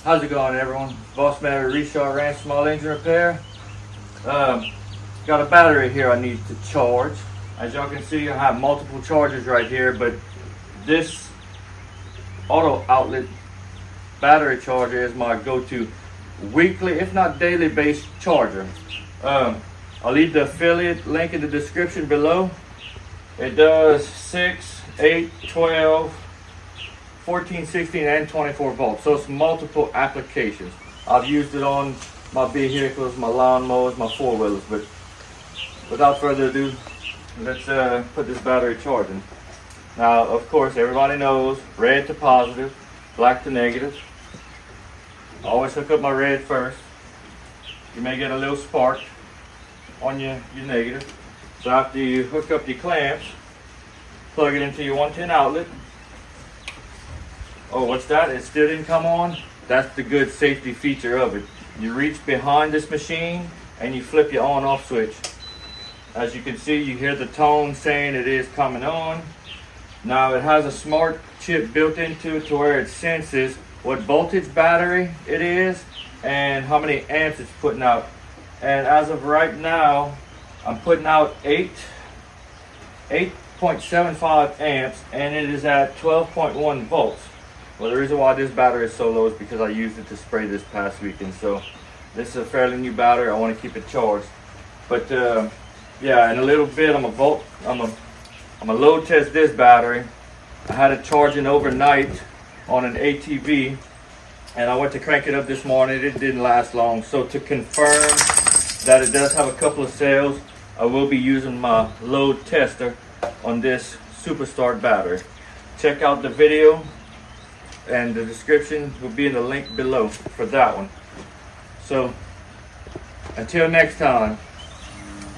How's it going, everyone? Boss Man with Restart Ranch Small Engine Repair. Got a battery here I need to charge. As y'all can see, I have multiple chargers right here, but this auto outlet battery charger is my go-to weekly, if not daily based charger. I'll leave the affiliate link in the description below. It does 6, 8, 12, 14, 16, and 24 volts. So it's multiple applications. I've used it on my vehicles, my lawnmowers, my four-wheelers. But without further ado, let's put this battery charging. Now, of course, everybody knows red to positive, black to negative. I always hook up my red first. You may get a little spark on your negative. So after you hook up your clamps, plug it into your 110 outlet. Oh, what's that? It still didn't come on? That's the good safety feature of it. You reach behind this machine and you flip your on-off switch. As you can see, you hear the tone saying it is coming on. Now it has a smart chip built into it to where it senses what voltage battery it is and how many amps it's putting out. And as of right now, I'm putting out 8.75 amps, and it is at 12.1 volts. Well, the reason why this battery is so low is because I used it to spray this past weekend. So this is a fairly new battery. I want to keep it charged. But yeah, in a little bit, I'm a load test this battery. I had it charging overnight on an ATV, and I went to crank it up this morning. It didn't last long. So to confirm that it does have a couple of cells, I will be using my load tester on this Superstart battery. Check out the video, and the description will be in the link below for that one. So until next time,